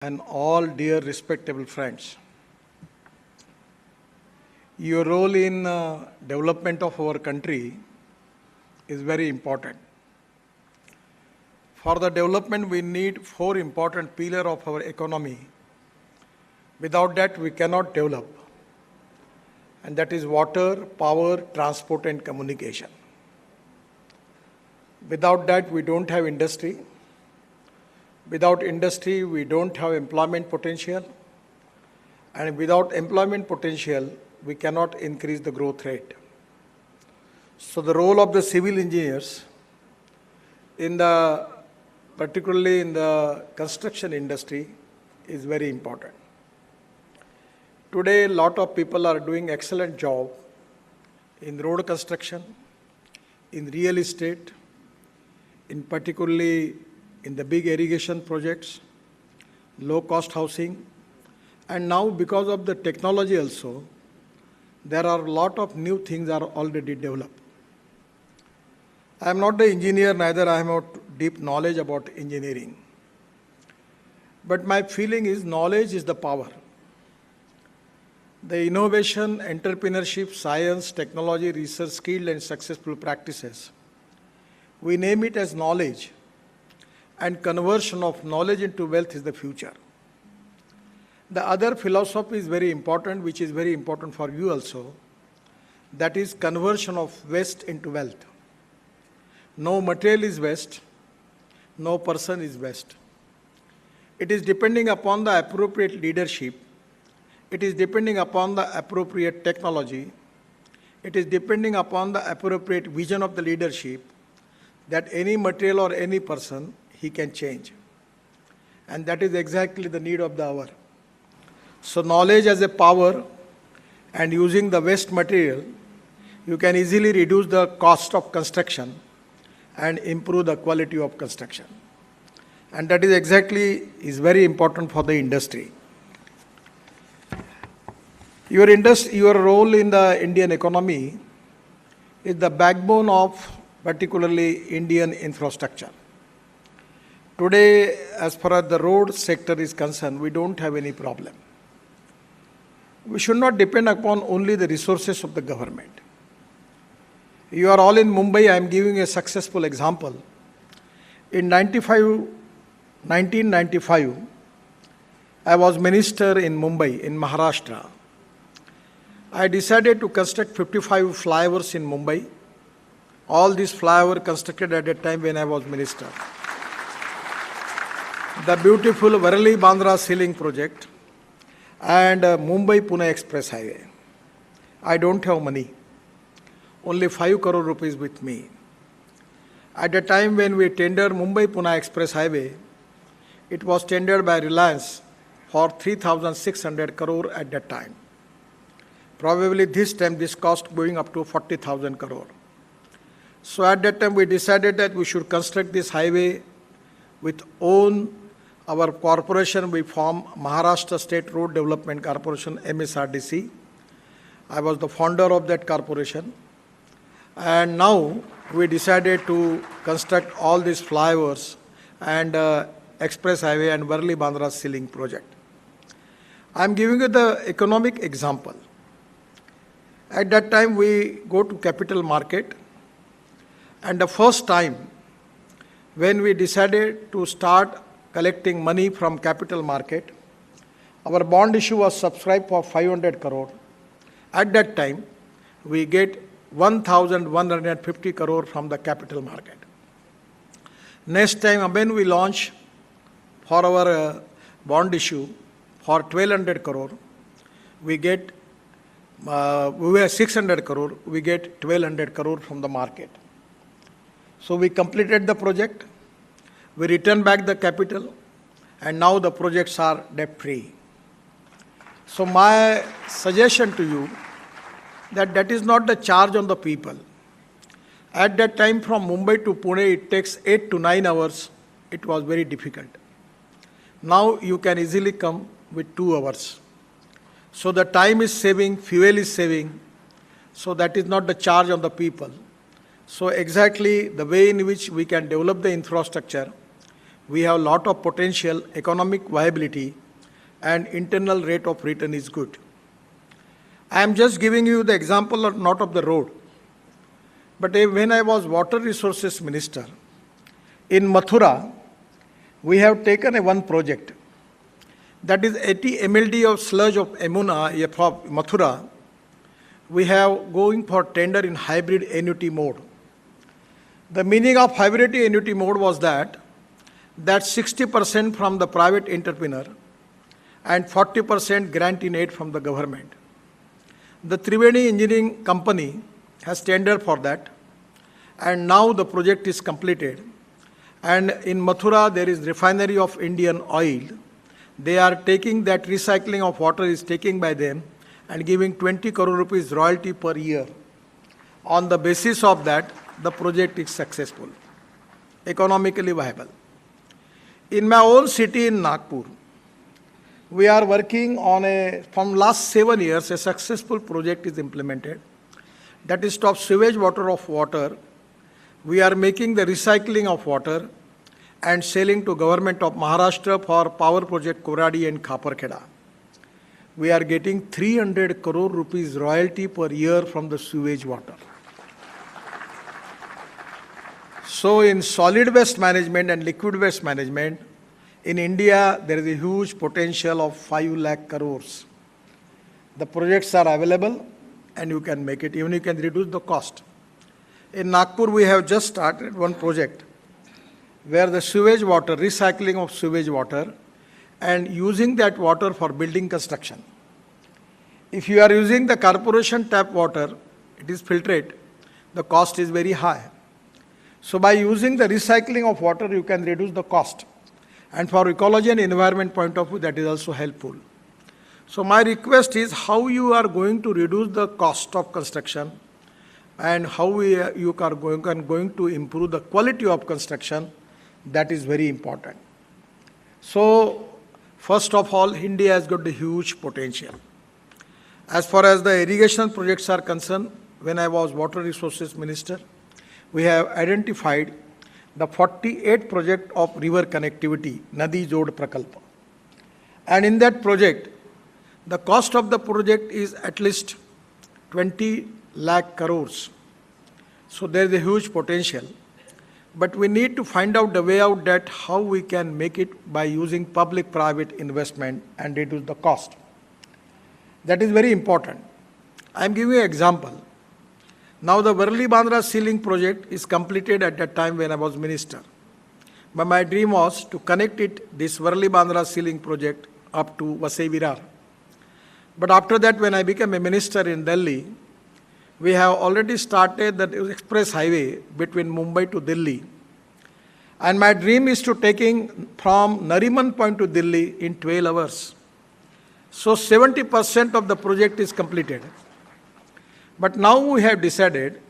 and all dear respectable friends. Your role in development of our country is very important. For the development, we need four important pillars of our economy. Without that, we cannot develop. And that is water, power, transport, and communication. Without that, we don't have industry. Without industry, we don't have employment potential. And without employment potential, we cannot increase the growth rate. So the role of the civil engineers, particularly in the construction industry, is very important. Today, a lot of people are doing excellent job in road construction, in real estate, particularly in the big irrigation projects, low-cost housing, and now because of the technology also, there are a lot of new things are already developed. I am not the engineer, neither I have not deep knowledge about engineering. But my feeling is knowledge is the power. The innovation, entrepreneurship, science, technology, research, skilled and successful practices, we name it as knowledge, and conversion of knowledge into wealth is the future. The other philosophy is very important, which is very important for you also, that is conversion of waste into wealth. No material is waste, no person is waste. It is depending upon the appropriate leadership, it is depending upon the appropriate technology, it is depending upon the appropriate vision of the leadership that any material or any person he can change. And that is exactly the need of the hour. So knowledge as a power, and using the waste material, you can easily reduce the cost of construction and improve the quality of construction. And that is is very important for the industry. Your role in the Indian economy is the backbone of particularly Indian infrastructure. Today, as far as the road sector is concerned, we don't have any problem. We should not depend upon only the resources of the government. You are all in Mumbai. I am giving a successful example. In 1995, I was minister in Mumbai, in Maharashtra. I decided to construct 55 flyovers in Mumbai. All these flyovers constructed at the time when I was minister. The beautiful Varali-Bandra ceiling project and Mumbai-Pune Express Highway. I don't have money. Only 5 crore rupees with me. At the time when we tendered Mumbai-Pune Express Highway, it was tendered by Reliance for 3,600 crore at that time. Probably this time this cost going up to 40,000 crore. So at that time we decided that we should construct this highway with our corporation. We formed Maharashtra State Road Development Corporation, MSRDC. I was the founder of that corporation. And now we decided to construct all these flyovers and express highway and Varali-Bandra ceiling project. I am giving you the economic example. At that time we go to capital market, and the first time when we decided to start collecting money from capital market, our bond issue was subscribed for 500 crore. At that time, we get 1,150 crore from the capital market. Next time, when we launch for our bond issue for 1,200 crore, we were 600 crore, we get 1,200 crore from the market. So we completed the project. We return back the capital, and now the projects are debt-free. So my suggestion to you that is not the charge on the people. At that time from Mumbai to Pune, it takes 8 to 9 hours. It was very difficult. Now you can easily come with 2 hours. So the time is saving, fuel is saving. So that is not the charge on the people. So exactly the way in which we can develop the infrastructure, we have a lot of potential, economic viability, and internal rate of return is good. I am just giving you the example of not of the road, but when I was water resources minister, in Mathura, we have taken one project. That is 80 MLD of sludge of ammonia from Mathura. We have going for tender in hybrid annuity mode. The meaning of hybrid annuity mode was that 60% from the private entrepreneur and 40% grant in aid from the government. The Triveni Engineering Company has tendered for that, and now the project is completed. And in Mathura, there is refinery of Indian oil. They are taking that recycling of water is taken by them and giving 20 crore rupees royalty per year. On the basis of that, the project is successful, economically viable. In my own city in Nagpur, we are working on from last 7 years, a successful project is implemented. That is stop sewage water of water. We are making the recycling of water and selling to government of Maharashtra for power project Koradi and Khaparkheda. We are getting 300 crore rupees royalty per year from the sewage water. So in solid waste management and liquid waste management, in India, there is a huge potential of 5 lakh crores. The projects are available and you can make it, even you can reduce the cost. In Nagpur, we have just started one project where the sewage water, recycling of sewage water and using that water for building construction. If you are using the corporation tap water, it is filtered, the cost is very high. So by using the recycling of water, you can reduce the cost. And for ecology and environment point of view, that is also helpful. So my request is how you are going to reduce the cost of construction and how you are going to improve the quality of construction. That is very important. So first of all, India has got a huge potential. As far as the irrigation projects are concerned, when I was water resources minister, we have identified the 48 project of river connectivity, Nadi Jod Prakalpa. And in that project, the cost of the project is at least 20 lakh crores. So there is a huge potential. But we need to find out the way out that how we can make it by using public-private investment and reduce the cost. That is very important. I am giving you an example. Now the Varli-Bandra sealing project is completed at that time when I was minister. But my dream was to connect this Varli-Bandra sealing project up to Vasai-Virar. But after that, when I became a minister in Delhi, we have already started the express highway between Mumbai to Delhi. And my dream is to taking from Nariman point to Delhi in 12 hours. So 70% of the project is completed. But now we have decided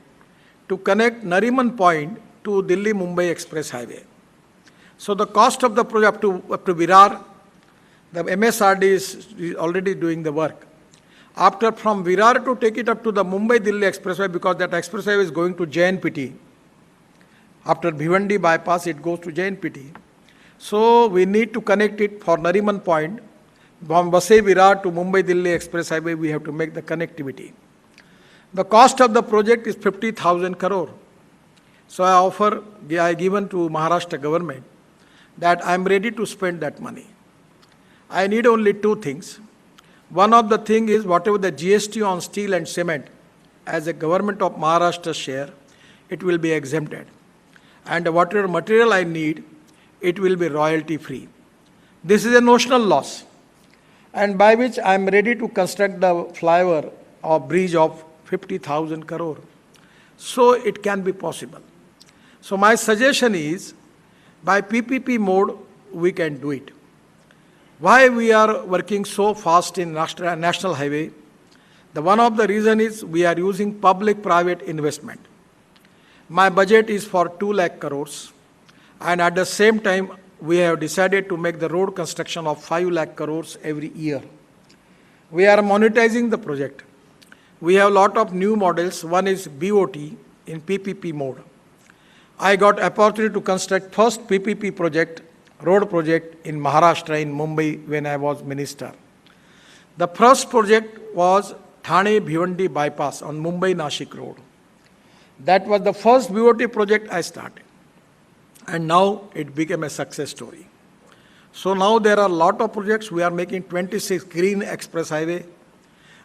to connect Nariman point to Delhi-Mumbai express highway. So the cost of the project up to Virar, the MSRD is already doing the work. After from Virar to take it up to the Mumbai-Delhi expressway, because that expressway is going to JNPT. After Bhivandi bypass, it goes to JNPT. So we need to connect it for Nariman point. From Vasai-Virar to Mumbai-Delhi express highway, we have to make the connectivity. The cost of the project is 50,000 crore. So I given to Maharashtra government that I am ready to spend that money. I need only two things. One of the thing is whatever the GST on steel and cement as a government of Maharashtra share, it will be exempted. And whatever material I need, it will be royalty free. This is a notional loss, and by which I am ready to construct the flyover or bridge of 50,000 crore. So it can be possible. So my suggestion is, by PPP mode, we can do it. Why we are working so fast in national highway? One of the reason is we are using public-private investment. My budget is for 2 lakh crores, and at the same time, we have decided to make the road construction of 5 lakh crores every year. We are monetizing the project. We have a lot of new models. One is BOT in PPP mode. I got opportunity to construct first PPP project road project in Maharashtra, in Mumbai, when I was minister. The first project was Thane Bhivandi bypass on Mumbai-Nashik road. That was the first BOT project I started. And now it became a success story. So now there are a lot of projects. We are making 26 green express highway.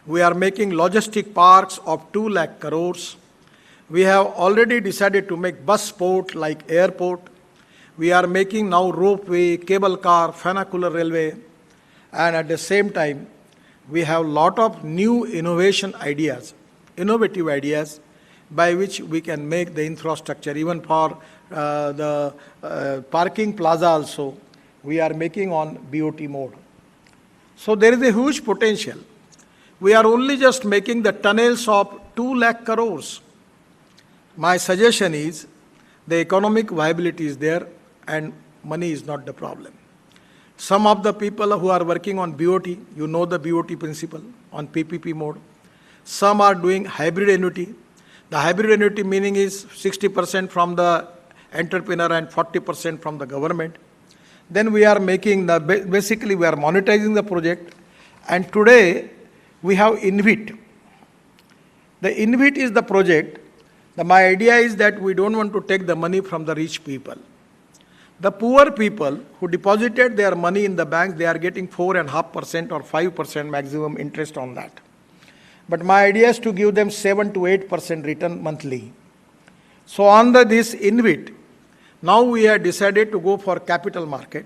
We are making logistic parks of 2 lakh crores. We have already decided to make bus port like airport. We are making now ropeway, cable car, funicular railway. And at the same time, we have lot of new innovative ideas, by which we can make the infrastructure, even for the parking plaza also, we are making on BOT mode. So there is a huge potential. We are only just making the tunnels of 2 lakh crores. My suggestion is, the economic viability is there and money is not the problem. Some of the people who are working on BOT, you know the BOT principle, on PPP mode. Some are doing hybrid annuity. The hybrid annuity meaning is 60% from the entrepreneur and 40% from the government. Then we are making basically we are monetizing the project. And today we have InvIT. The InvIT is the project. My idea is that we don't want to take the money from the rich people. The poor people who deposited their money in the bank, they are getting 4.5% or 5% maximum interest on that. But my idea is to give them 7 to 8% return monthly. So on this InvIT, now we have decided to go for capital market,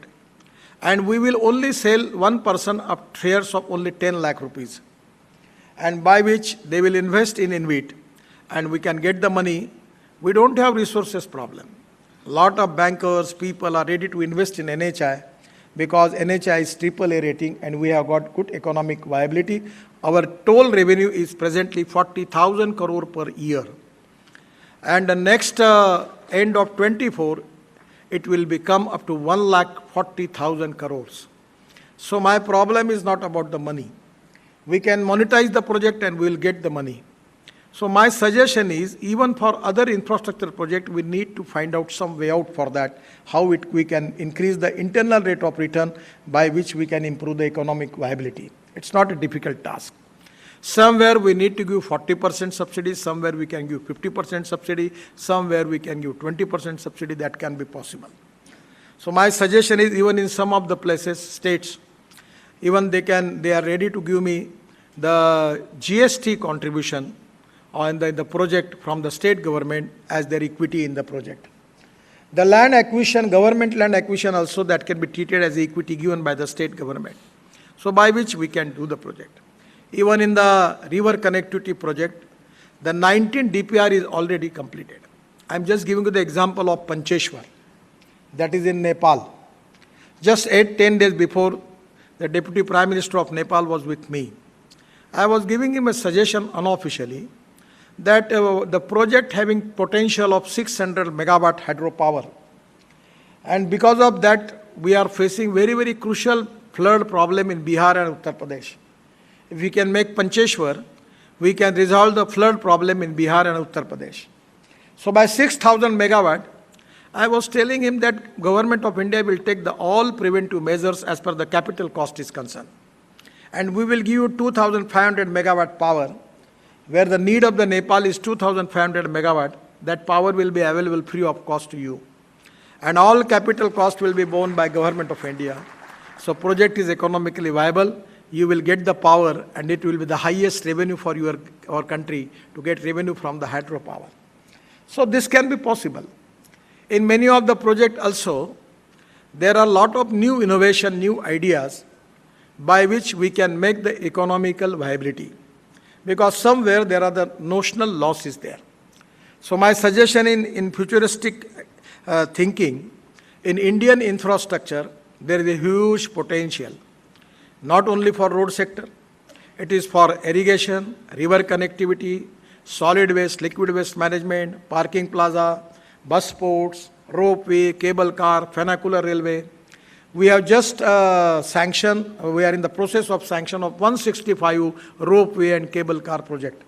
and we will only sell one person of shares of only 10 lakh rupees, and by which they will invest in InvIT, and we can get the money. We don't have resources problem. Lot of bankers, people are ready to invest in NHI because NHI is AAA rating and we have got good economic viability. Our toll revenue is presently 40,000 crore per year. And the next end of 24, it will become up to 1,40,000 crores. So my problem is not about the money. We can monetize the project and we will get the money. So my suggestion is, even for other infrastructure project, we need to find out some way out for that, how we can increase the internal rate of return by which we can improve the economic viability. It's not a difficult task. Somewhere we need to give 40% subsidy, somewhere we can give 50% subsidy, somewhere we can give 20% subsidy, that can be possible. So my suggestion is, even in some of the places, states, even they are ready to give me the GST contribution on the project from the state government as their equity in the project. The land acquisition, government land acquisition also, that can be treated as equity given by the state government. So by which we can do the project. Even in the river connectivity project, the 19 DPR is already completed. I'm just giving you the example of Pancheshwar, that is in Nepal. Just 8-10 days before, the Deputy Prime Minister of Nepal was with me. I was giving him a suggestion unofficially that the project having potential of 600 megawatt hydropower. And because of that, we are facing very, very crucial flood problem in Bihar and Uttar Pradesh. If we can make Pancheshwar, we can resolve the flood problem in Bihar and Uttar Pradesh. So by 6,000 megawatt, I was telling him that Government of India will take all preventive measures as per the capital cost is concerned. And we will give you 2,500 megawatt power, where the need of the Nepal is 2,500 megawatt, that power will be available free of cost to you. And all capital cost will be borne by Government of India. So project is economically viable. You will get the power and it will be the highest revenue for our country to get revenue from the hydropower. So this can be possible. In many of the projects also, there are a lot of new innovation, new ideas by which we can make the economical viability. Because somewhere there are the notional losses there. So my suggestion in futuristic thinking, in Indian infrastructure, there is a huge potential, not only for road sector, it is for irrigation, river connectivity, solid waste, liquid waste management, parking plaza, bus ports, ropeway, cable car, funicular railway. We have just sanctioned, we are in the process of sanction of 165 ropeway and cable car project.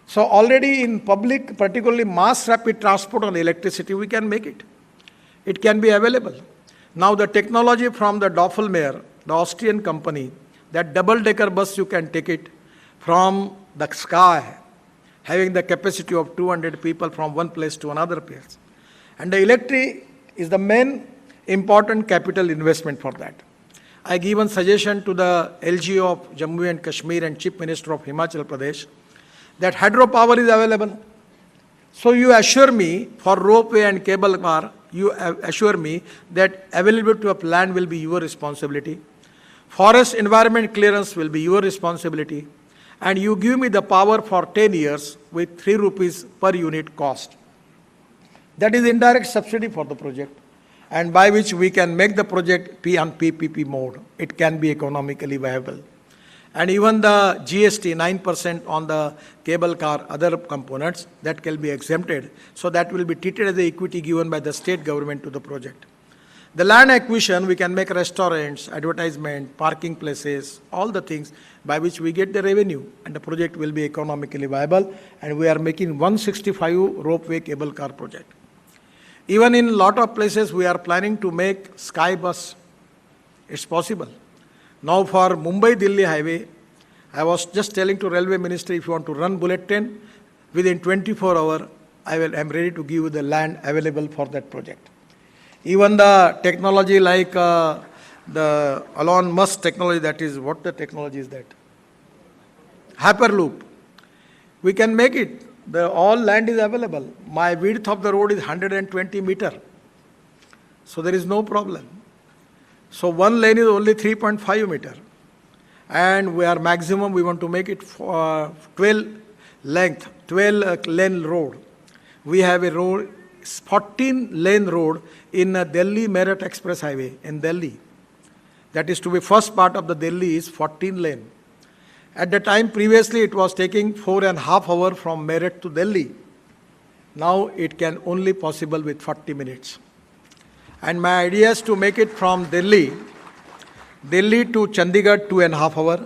So already in public, particularly mass rapid transport on electricity, we can make it. It can be available. Now the technology from the Doffelmayr, the Austrian company, that double-decker bus you can take it from the sky, having the capacity of 200 people from one place to another place. And the electric is the main important capital investment for that. I give one suggestion to the LGO of Jammu and Kashmir and Chief Minister of Himachal Pradesh that hydropower is available. So you assure me for ropeway and cable car, you assure me that availability of land will be your responsibility. Forest environment clearance will be your responsibility. And you give me the power for 10 years with 3 rupees per unit cost. That is indirect subsidy for the project, and by which we can make the project P on PPP mode. It can be economically viable. And even the GST 9% on the cable car, other components, that can be exempted. So that will be treated as the equity given by the state government to the project. The land acquisition, we can make restaurants, advertisement, parking places, all the things by which we get the revenue, and the project will be economically viable. And we are making 165 ropeway cable car project. Even in a lot of places, we are planning to make sky bus. It's possible. Now for Mumbai-Delhi highway, I was just telling to Railway Ministry, if you want to run bullet train, within 24 hours, I am ready to give you the land available for that project. Even the technology like the Elon Musk technology, that is, what the technology is that? Hyperloop. We can make it. All land is available. My width of the road is 120 meter. So there is no problem. So one lane is only 3.5 meter. And we are maximum, we want to make it 12 lane road. We have a road, 14 lane road in Delhi Meerut Express Highway in Delhi. That is to be first part of the Delhi is 14 lane. At the time previously it was taking 4.5 hours from Meerut to Delhi. Now it can only possible with 40 minutes. And my idea is to make it from Delhi to Chandigarh 2.5 hours,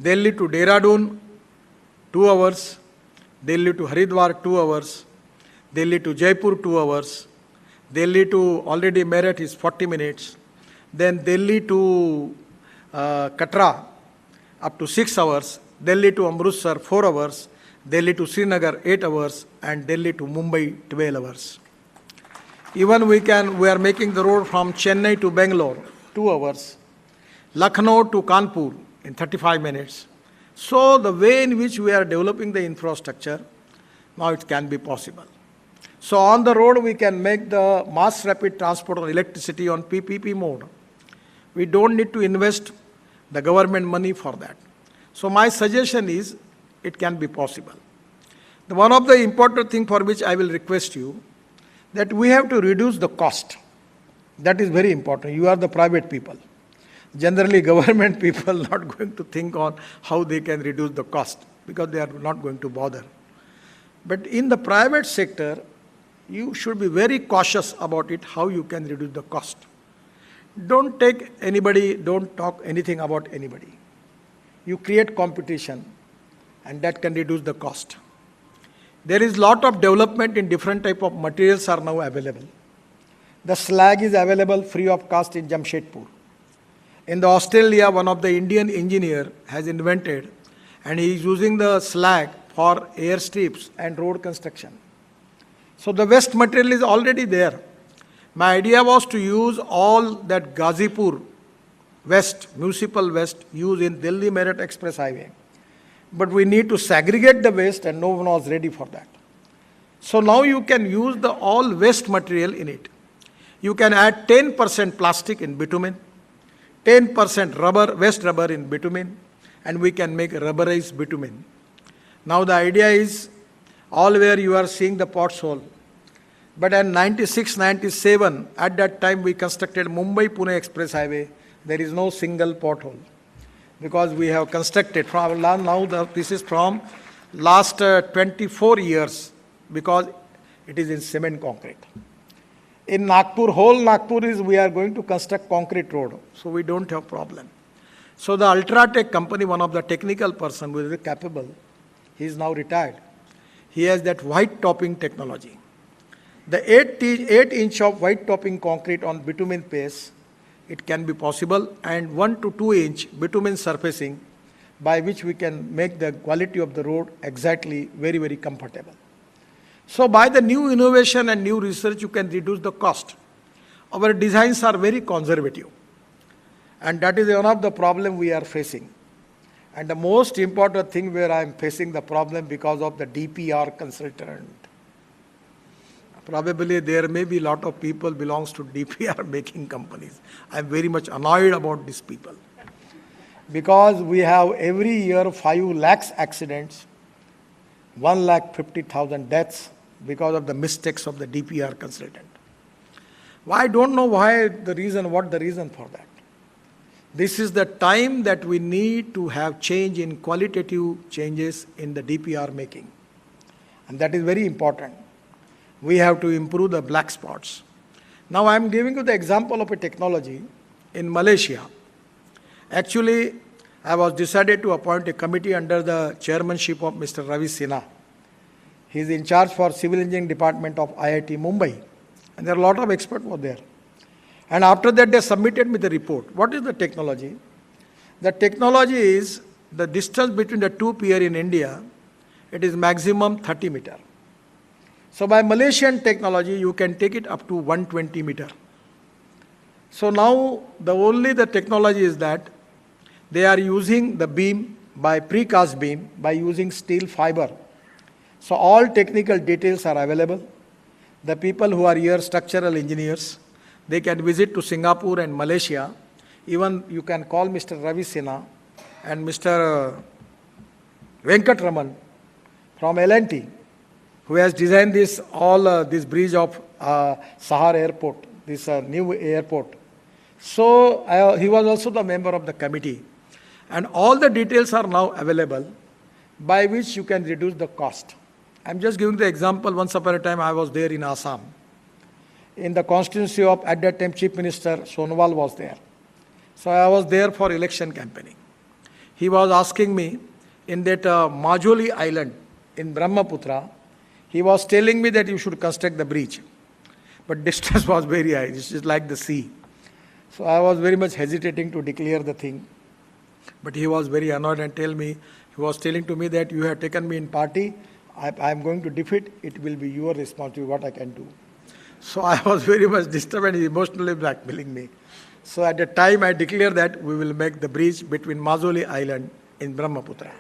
Delhi to Dehradun 2 hours, Delhi to Haridwar 2 hours, Delhi to Jaipur 2 hours, Delhi to already Meerut is 40 minutes, then Delhi to Katra up to 6 hours, Delhi to Amritsar 4 hours, Delhi to Srinagar 8 hours, and Delhi to Mumbai 12 hours. Even we are making the road from Chennai to Bangalore 2 hours, Lucknow to Kanpur in 35 minutes. So the way in which we are developing the infrastructure, now it can be possible. So on the road we can make the mass rapid transport of electricity on PPP mode. We don't need to invest the government money for that. So my suggestion is it can be possible. One of the important things for which I will request you that we have to reduce the cost. That is very important. You are the private people. Generally, government people not going to think on how they can reduce the cost because they are not going to bother. But in the private sector, you should be very cautious about it, how you can reduce the cost. Don't take anybody, don't talk anything about anybody. You create competition and that can reduce the cost. There is lot of development in different type of materials are now available. The slag is available free of cost in Jamshedpur. In Australia, one of the Indian engineer has invented and he is using the slag for airstrips and road construction. So the waste material is already there. My idea was to use all that Ghazipur waste, municipal waste, used in Delhi Meerut Express Highway. But we need to segregate the waste and no one was ready for that. So now you can use the all waste material in it. You can add 10% plastic in bitumen, 10% rubber, waste rubber in bitumen, and we can make rubberized bitumen. Now the idea is all where you are seeing the pothole. But in 96, 97, at that time we constructed Mumbai-Pune Express Highway. There is no single pothole because we have constructed from now this is from last 24 years because it is in cement concrete. In Nagpur, whole Nagpur is we are going to construct concrete road, so we don't have problem. So the Ultratech company, one of the technical person who is capable, he is now retired. He has that white topping technology. The 8-inch of white topping concrete on bitumen paste, it can be possible, and 1 to 2 inch bitumen surfacing, by which we can make the quality of the road exactly very, very comfortable. So by the new innovation and new research, you can reduce the cost. Our designs are very conservative, and that is one of the problem we are facing. And the most important thing where I am facing the problem because of the DPR consultant. Probably there may be a lot of people belongs to DPR making companies. I am very much annoyed about these people. Because we have every year 5 lakhs accidents, 1,50,000 deaths because of the mistakes of the DPR consultant. I don't know what the reason for that. This is the time that we need to have change in qualitative changes in the DPR making. And that is very important. We have to improve the black spots. Now I am giving you the example of a technology in Malaysia. Actually, I was decided to appoint a committee under the chairmanship of Mr. Ravi Sinha. He is in charge for Civil Engineering Department of IIT Mumbai. And there are a lot of experts over there. And after that, they submitted me the report. What is the technology? The technology is the distance between the two piers in India, it is maximum 30 meters. So by Malaysian technology, you can take it up to 120 meters. So now the technology is that they are using the beam by precast beam by using steel fiber. So all technical details are available. The people who are here, structural engineers, they can visit to Singapore and Malaysia. Even you can call Mr. Ravi Sinha and Mr. Venkatraman from L&T, who has designed this bridge of Sahar Airport, this new airport. So he was also the member of the committee. And all the details are now available by which you can reduce the cost. I'm just giving the example. Once upon a time I was there in Assam. In the constituency of, at that time, Chief Minister Sonowal was there. So I was there for election campaigning. He was asking me in that Majoli island in Brahmaputra, he was telling me that you should construct the bridge. But distance was very high. This is like the sea. So I was very much hesitating to declare the thing. But he was very annoyed and he was telling to me that you have taken me in party. I am going to defeat. It will be your responsibility what I can do. So I was very much disturbed and emotionally blackmailing me. So at the time I declared that we will make the bridge between Majoli Island in Brahmaputra.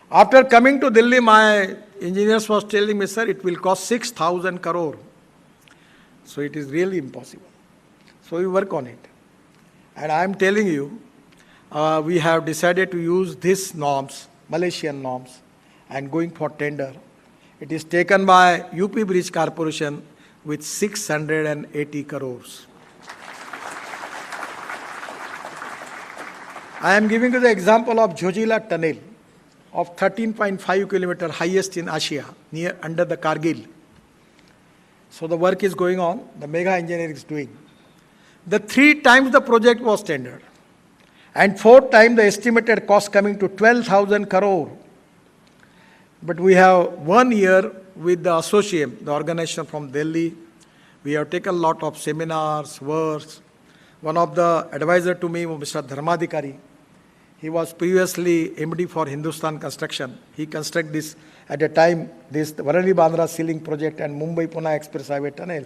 After coming to Delhi, my engineers was telling me, sir, it will cost 6,000 crore. So it is really impossible. So we work on it. And I am telling you, we have decided to use these norms, Malaysian norms, and going for tender. It is taken by UP Bridge Corporation with 680 crores. I am giving you the example of Jojila Tunnel of 13.5 kilometer, highest in Asia, near under the Kargil. So the work is going on, the mega engineering is doing. The 3 times the project was tendered, and 4 times the estimated cost coming to 12,000 crore. But we have 1 year with the associate, the organization from Delhi. We have taken a lot of seminars, works. One of the advisor to me, Mr. Dharmadhikari, he was previously MD for Hindustan Construction. He constructed this, at the time, this Varali-Bandra ceiling project and Mumbai-Pune Express Highway tunnel.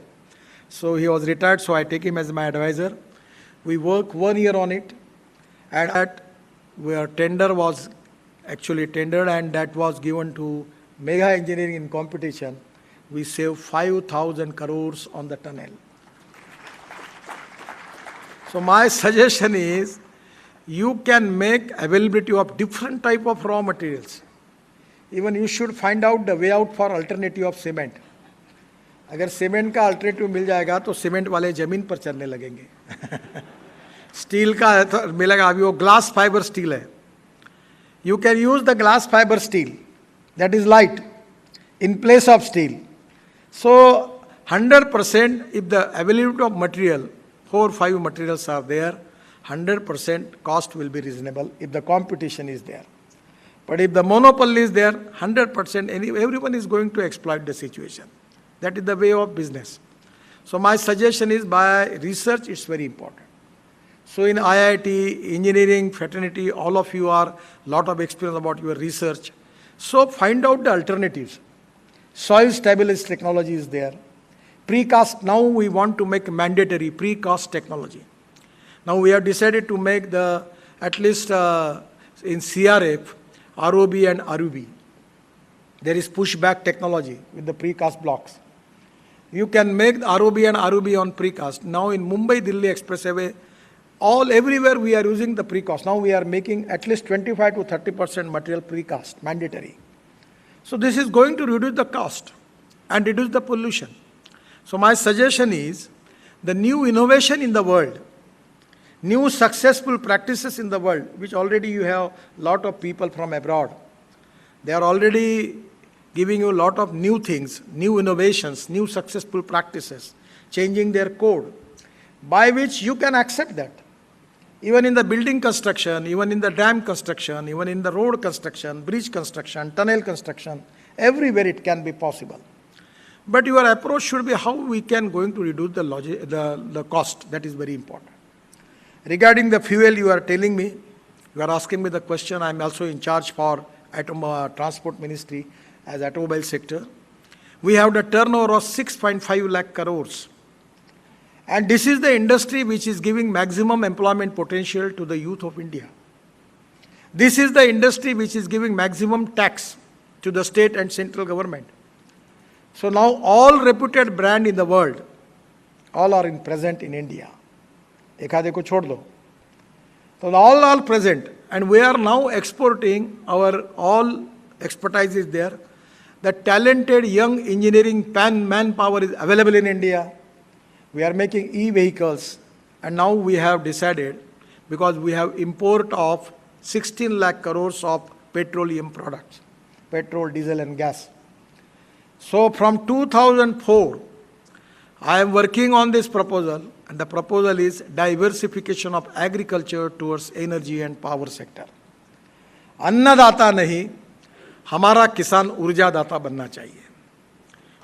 So he was retired, so I take him as my advisor. We worked 1 year on it, and that where tender was actually tendered, and that was given to mega engineering in competition. We saved 5,000 crores on the tunnel. So my suggestion is, you can make availability of different type of raw materials. Even you should find out the way out for alternative of cement. अगर cement का alternative मिल जाएगा तो cement वाले जमीन पर चलने लगेंगे. Steel का मिलेगा, अभी वो ग्लास फाइबर स्टील है. You can use the glass fiber steel that is light in place of steel. So 100%, if the availability of material, 4 or 5 materials are there, 100% cost will be reasonable if the competition is there. But if the monopoly is there, 100%, everyone is going to exploit the situation. That is the way of business. So my suggestion is, by research, it's very important. So in IIT, engineering, fraternity, all of you are lot of experience about your research. So find out the alternatives. Soil stability technology is there. Precast, now we want to make mandatory precast technology. Now we have decided to make the, at least in CRF, ROB and RUB. There is pushback technology with the precast blocks. You can make the ROB and RUB on precast. Now in Mumbai-Delhi Expressway, everywhere we are using the precast. Now we are making at least 25 to 30% material precast, mandatory. So this is going to reduce the cost and reduce the pollution. So my suggestion is, the new innovation in the world, new successful practices in the world, which already you have lot of people from abroad. They are already giving you a lot of new things, new innovations, new successful practices, changing their code, by which you can accept that. Even in the building construction, even in the dam construction, even in the road construction, bridge construction, tunnel construction, everywhere it can be possible. But your approach should be how we can going to reduce the cost. That is very important. Regarding the fuel, you are telling me, you are asking me the question. I am also in charge for transport ministry as automobile sector. We have the turnover of 6.5 lakh crores. And this is the industry which is giving maximum employment potential to the youth of India. This is the industry which is giving maximum tax to the state and central government. So now all reputed brand in the world, all are present in India. एखादे को छोड़ दो. So all are present, and we are now exporting our all expertise is there. The talented young engineering manpower is available in India. We are making e-vehicles, and now we have decided, because we have import of 16 lakh crores of petroleum products, petrol, diesel and gas. So from 2004, I am working on this proposal, and the proposal is diversification of agriculture towards energy and power sector. अन्नदाता नहीं, हमारा किसान ऊर्जादाता बनना चाहिए.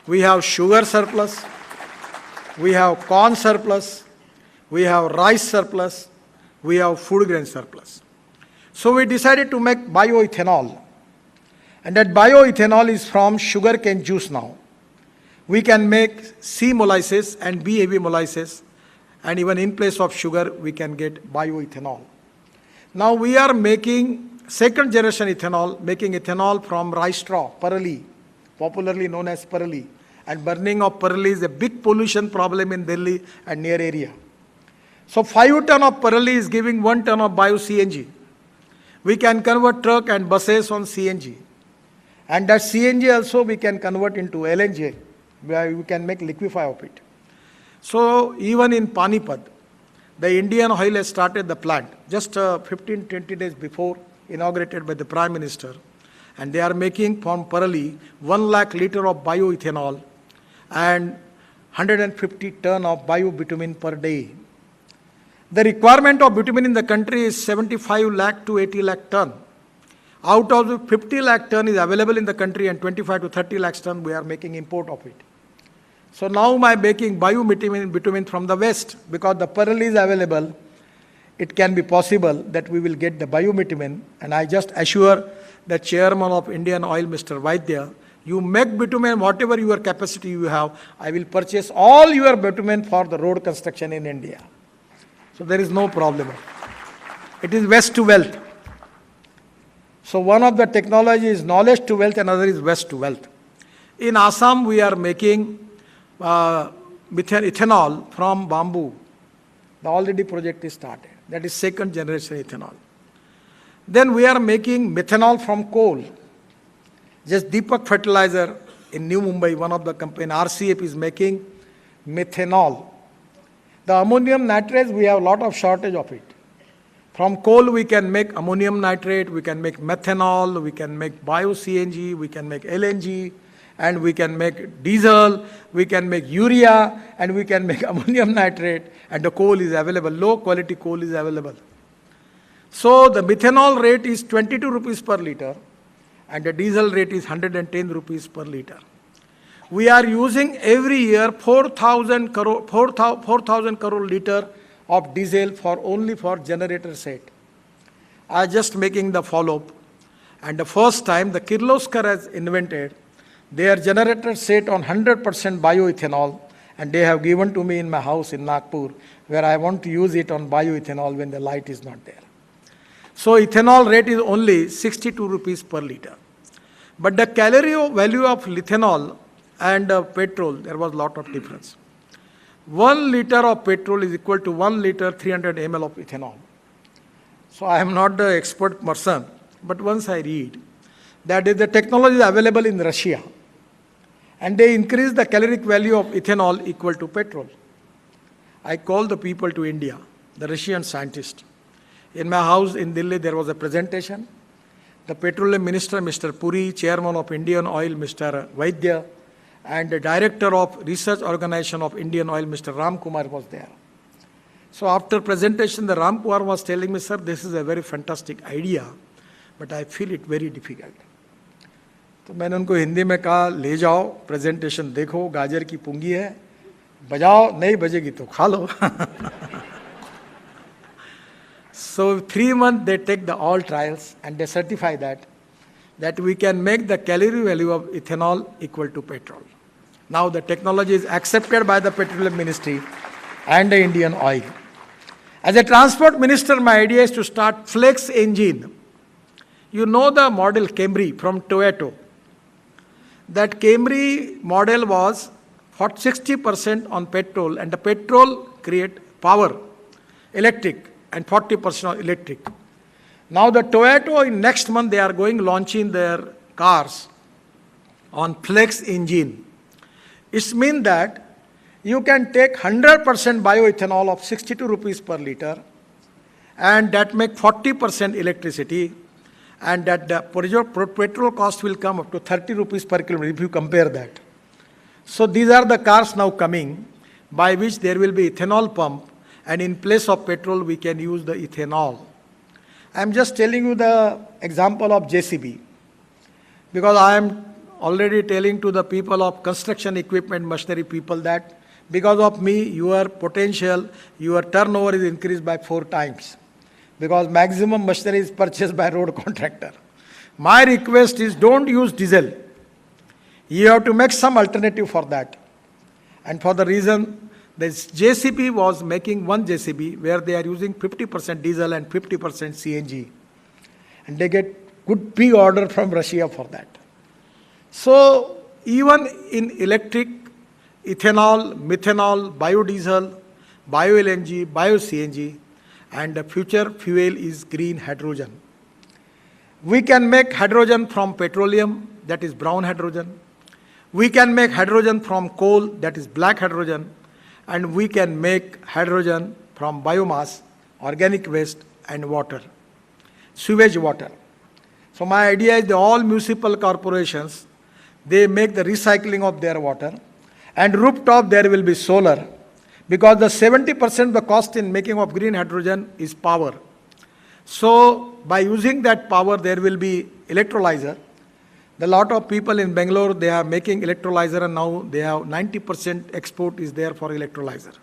We have sugar surplus, we have corn surplus, we have rice surplus, we have food grain surplus. So we decided to make bioethanol. And that bioethanol is from sugarcane juice now. We can make C molasses and BAB molasses, and even in place of sugar, we can get bioethanol. Now we are making second generation ethanol, making ethanol from rice straw, parali, popularly known as parali. And burning of parali is a big pollution problem in Delhi and near area. So 5 ton of parali is giving 1 ton of bio-CNG. We can convert truck and buses on CNG. And that CNG also we can convert into LNG, where we can make liquefy of it. So even in Panipat, the Indian Oil has started the plant just 15-20 days before, inaugurated by the Prime Minister. And they are making from parali 1 lakh liter of bioethanol and 150 ton of bio-bitumen per day. The requirement of bitumen in the country is 75 lakh to 80 lakh ton. Out of the 50 lakh ton is available in the country, and 25 to 30 lakh ton we are making import of it. So now I am making bio-bitumen from the west, because the parali is available. It can be possible that we will get the bio-bitumen, and I just assure the chairman of Indian Oil, Mr. Vaidya, you make bitumen whatever your capacity you have. I will purchase all your bitumen for the road construction in India. So there is no problem. It is waste to wealth. So one of the technology is knowledge to wealth, another is waste to wealth. In Assam, we are making ethanol from bamboo. The already project is started. That is second generation ethanol. Then we are making methanol from coal. Just Deepak Fertilizer in New Mumbai, one of the company, RCF, is making methanol. The ammonium nitrate, we have a lot of shortage of it. From coal, we can make ammonium nitrate, we can make methanol, we can make bio-CNG, we can make LNG, and we can make diesel, we can make urea, and we can make ammonium nitrate, and the coal is available, low quality coal is available. So the methanol rate is 22 rupees per liter, and the diesel rate is 110 rupees per liter. We are using every year 4,000 crore liter of diesel for only for generator set. I just making the follow-up. And the first time the Kirloskar has invented their generator set on 100% bioethanol, and they have given to me in my house in Nagpur, where I want to use it on bioethanol when the light is not there. So ethanol rate is only 62 rupees per liter. But the calorie value of ethanol and petrol, there was a lot of difference. 1 liter of petrol is equal to 1 liter 300 ml of ethanol. So I am not the expert person, but once I read that the technology is available in Russia, and they increase the caloric value of ethanol equal to petrol. I called the people to India, the Russian scientists. In my house in Delhi, there was a presentation. The petroleum minister, Mr. Puri, chairman of Indian Oil, Mr. Vaidya, and the director of research organization of Indian Oil, Mr. Ram Kumar, was there. So after presentation, the Ram Kumar was telling me, sir, this is a very fantastic idea, but I feel it very difficult. तो मैंने उनको हिंदी में कहा, ले जाओ, presentation देखो, गाजर की पुंगी है, बजाओ, नहीं बजेगी तो खा लो. So 3 months they take the all trials and they certify that we can make the calorie value of ethanol equal to petrol. Now the technology is accepted by the Petroleum Ministry and the Indian Oil. As a transport minister, my idea is to start flex engine. You know the model Camry from Toyota. That Camry model was for 60% on petrol, and the petrol create power, electric, and 40% on electric. Now the Toyota in next month they are launching their cars on flex engine. It means that you can take 100% bioethanol of 62 rupees per liter, and that make 40% electricity, and that the petrol cost will come up to 30 rupees per kilometer if you compare that. So these are the cars now coming by which there will be ethanol pump, and in place of petrol we can use the ethanol. I am just telling you the example of JCB, because I am already telling to the people of construction equipment machinery people that because of me your potential, your turnover is increased by 4 times. Because maximum machinery is purchased by road contractor. My request is don't use diesel. You have to make some alternative for that. And for the reason, this JCB was making one JCB where they are using 50% diesel and 50% CNG. And they get good big order from Russia for that. So even in electric, ethanol, methanol, biodiesel, bio-LNG, bio-CNG, and the future fuel is green hydrogen. We can make hydrogen from petroleum, that is brown hydrogen. We can make hydrogen from coal, that is black hydrogen. And we can make hydrogen from biomass, organic waste, and water, sewage water. So my idea is all municipal corporations, they make the recycling of their water, and rooftop there will be solar. Because the 70% of the cost in making of green hydrogen is power. So by using that power, there will be electrolyzer. The lot of people in Bangalore, they are making electrolyzer, and now they have 90% export is there for electrolyzer.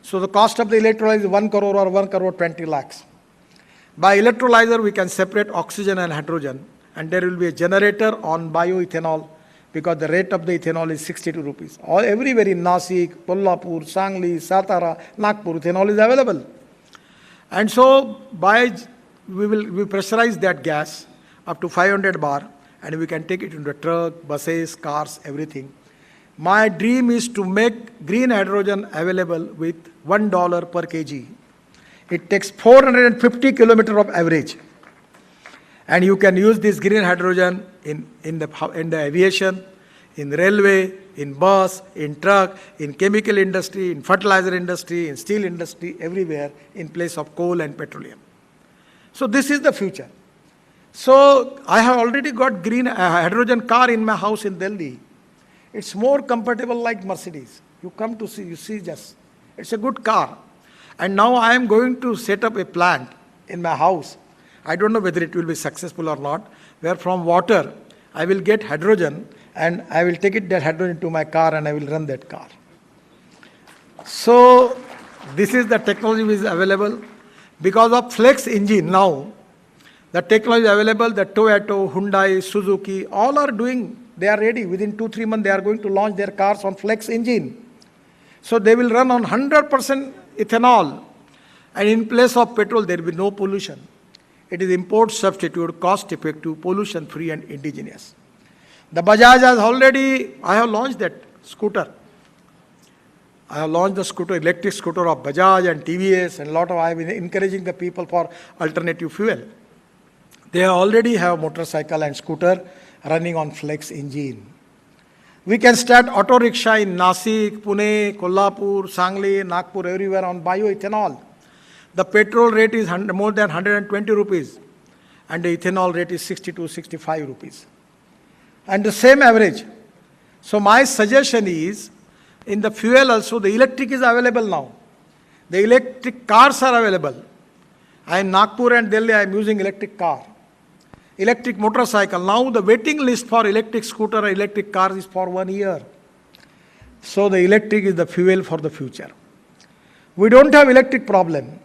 So the cost of the electrolyzer is 1 crore or 1 crore 20 lakhs. By electrolyzer, we can separate oxygen and hydrogen, and there will be a generator on bioethanol, because the rate of the ethanol is 62 rupees. All everywhere in Nasik, Kolhapur, Sangli, Satara, Nagpur, ethanol is available. And so we pressurize that gas up to 500 bar, and we can take it into truck, buses, cars, everything. My dream is to make green hydrogen available with $1 per kg. It takes 450 kilometers of average. And you can use this green hydrogen in the aviation, in railway, in bus, in truck, in chemical industry, in fertilizer industry, in steel industry, everywhere in place of coal and petroleum. So this is the future. So I have already got green hydrogen car in my house in Delhi. It's more comfortable like Mercedes. You come to see, you see just, it's a good car. And now I am going to set up a plant in my house. I don't know whether it will be successful or not, where from water I will get hydrogen and I will take that hydrogen to my car and I will run that car. So this is the technology which is available. Because of flex engine now, the technology available, the Toyota, Hyundai, Suzuki, all are doing, they are ready. Within 2-3 months, they are going to launch their cars on flex engine. So they will run on 100% ethanol. And in place of petrol, there will be no pollution. It is import substitute, cost effective, pollution free and indigenous. The Bajaj has already, I have launched that scooter. I have launched the scooter, electric scooter of Bajaj and TVS and I have been encouraging the people for alternative fuel. They already have motorcycle and scooter running on flex engine. We can start auto rickshaw in Nasik, Pune, Kolhapur, Sangli, Nagpur, everywhere on bioethanol. The petrol rate is more than 120 rupees and the ethanol rate is 60 to 65 rupees. And the same average. So my suggestion is, in the fuel also, the electric is available now. The electric cars are available. In Nagpur and Delhi, I am using electric car. Electric motorcycle. Now the waiting list for electric scooter or electric cars is for 1 year. So the electric is the fuel for the future. We don't have electric problem.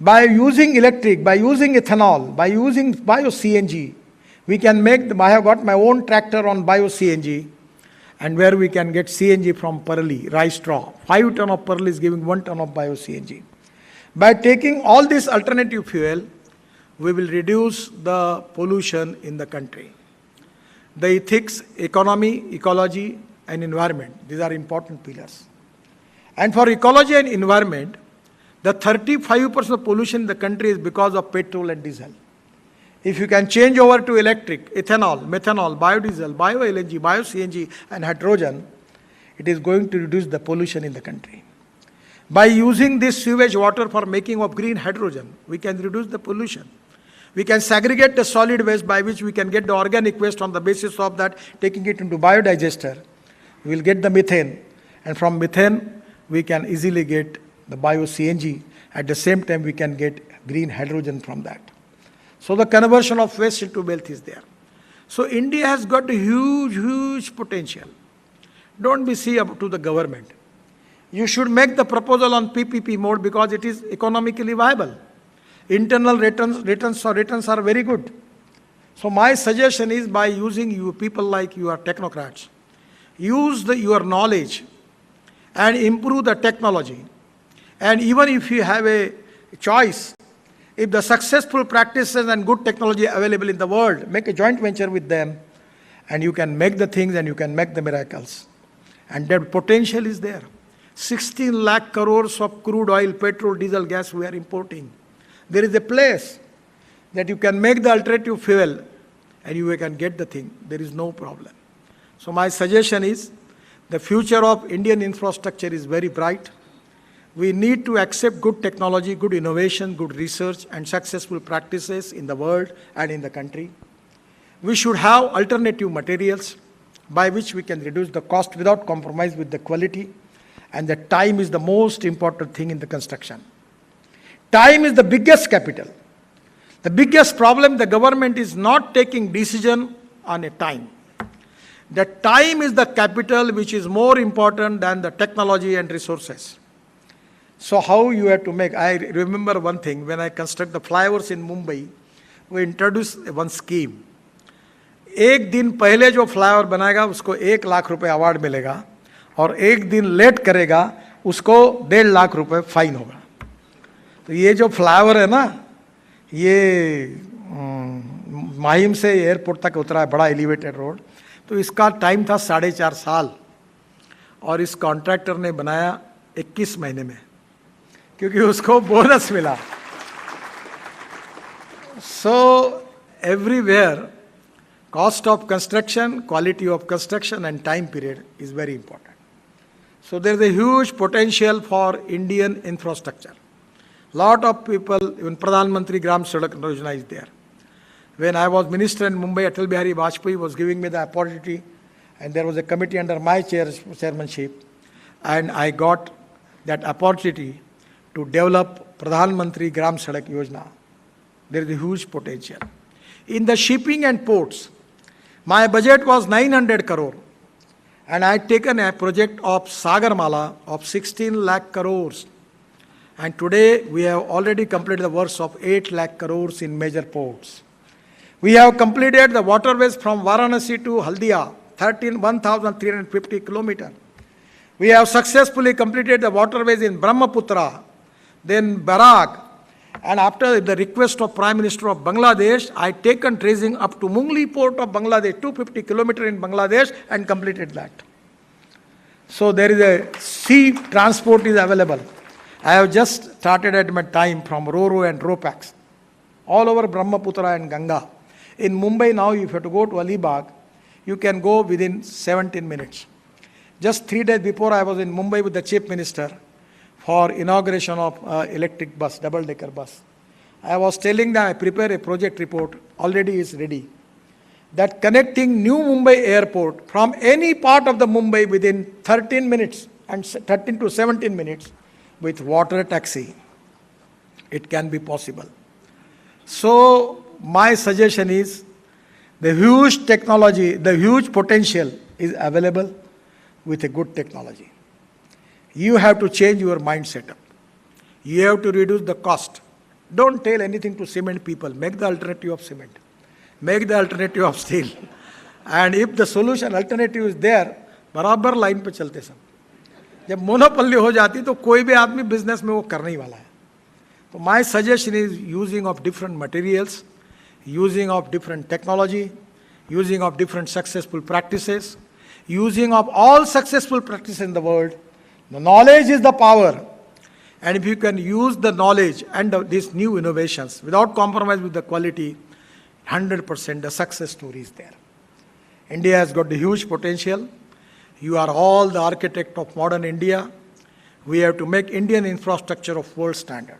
By using electric, by using ethanol, by using bio-CNG, we can make, I have got my own tractor on bio-CNG, and where we can get CNG from parli, rice straw. 5 ton of parli is giving 1 ton of bio-CNG. By taking all this alternative fuel, we will reduce the pollution in the country. The ethics, economy, ecology, and environment, these are important pillars. And for ecology and environment, the 35% of pollution in the country is because of petrol and diesel. If you can change over to electric, ethanol, methanol, biodiesel, bio-LNG, bio-CNG, and hydrogen, it is going to reduce the pollution in the country. By using this sewage water for making of green hydrogen, we can reduce the pollution. We can segregate the solid waste by which we can get the organic waste on the basis of that, taking it into biodigester. We will get the methane, and from methane, we can easily get the bio-CNG. At the same time, we can get green hydrogen from that. So the conversion of waste into wealth is there. So India has got a huge, huge potential. Don't be see up to the government. You should make the proposal on PPP mode because it is economically viable. Internal returns are very good. So my suggestion is, by using you people like you are technocrats, use your knowledge and improve the technology. And even if you have a choice, if the successful practices and good technology available in the world, make a joint venture with them, and you can make the things and you can make the miracles. And that potential is there. 16 lakh crores of crude oil, petrol, diesel, gas we are importing. There is a place that you can make the alternative fuel and you can get the thing. There is no problem. So my suggestion is, the future of Indian infrastructure is very bright. We need to accept good technology, good innovation, good research, and successful practices in the world and in the country. We should have alternative materials by which we can reduce the cost without compromise with the quality. And the time is the most important thing in the construction. Time is the biggest capital. The biggest problem, the government is not taking decision on a time. The time is the capital which is more important than the technology and resources. So how you have to make, I remember one thing, when I construct the flyovers in Mumbai, we introduced one scheme. एक दिन पहले जो flyover बनाएगा उसको 1 लाख रुपए award मिलेगा, और एक दिन लेट करेगा उसको 1.5 लाख रुपए फाइन होगा. तो ये जो फ्लाईओवर है ना, ये माहिम से एयरपोर्ट तक उतरा है, बड़ा एलिवेटेड रोड. तो इसका टाइम था 4.5 साल, और इस कॉन्ट्रैक्टर ने बनाया 21 महीने में, क्योंकि उसको बोनस मिला. So everywhere, cost of construction, quality of construction, and time period is very important. So there is a huge potential for Indian infrastructure. Lot of people, even Pradhan Mantri Gram Sadak Yojana is there. When I was minister in Mumbai, Atal Bihari Vajpayee was giving me the opportunity, and there was a committee under my chairmanship, and I got that opportunity to develop Pradhan Mantri Gram Sadak Yojana. There is a huge potential. In the shipping and ports, My budget was 900 crore. And I had taken a project of Sagarmala of 16 lakh crores. And today we have already completed the works of 8 lakh crores in major ports. We have completed the waterways from Varanasi to Haldia, 1,350 kilometers. We have successfully completed the waterways in Brahmaputra, then Barak, and after the request of Prime Minister of Bangladesh, I taken dredging up to Mungli port of Bangladesh, 250 kilometers in Bangladesh, and completed that. So there is a sea transport is available. I have just started at my time from Ro-Ro and Ro-Pax, all over Brahmaputra and Ganga. In Mumbai now, if you have to go to Alibag, you can go within 17 minutes. Just 3 days before, I was in Mumbai with the Chief Minister for inauguration of electric bus, double-decker bus. I was telling them I prepare a project report, already is ready, that connecting New Mumbai airport from any part of the Mumbai within 13 minutes and 13 to 17 minutes with water taxi, it can be possible. So my suggestion is the huge technology, the huge potential is available with a good technology. You have to change your mindset up. You have to reduce the cost. Don't tell anything to cement people. Make the alternative of cement. Make the alternative of steel. And if the solution alternative is there, बराबर line पे चलते सब. जब monopoly हो जाती तो कोई भी आदमी बिजनेस में वो करने ही वाला है. So my suggestion is using of different materials, using of different technology, using of different successful practices, using of all successful practices in the world. The knowledge is the power. And if you can use the knowledge and these new innovations without compromise with the quality, 100% the success story is there. India has got the huge potential. You are all the architect of modern India. We have to make Indian infrastructure of world standard.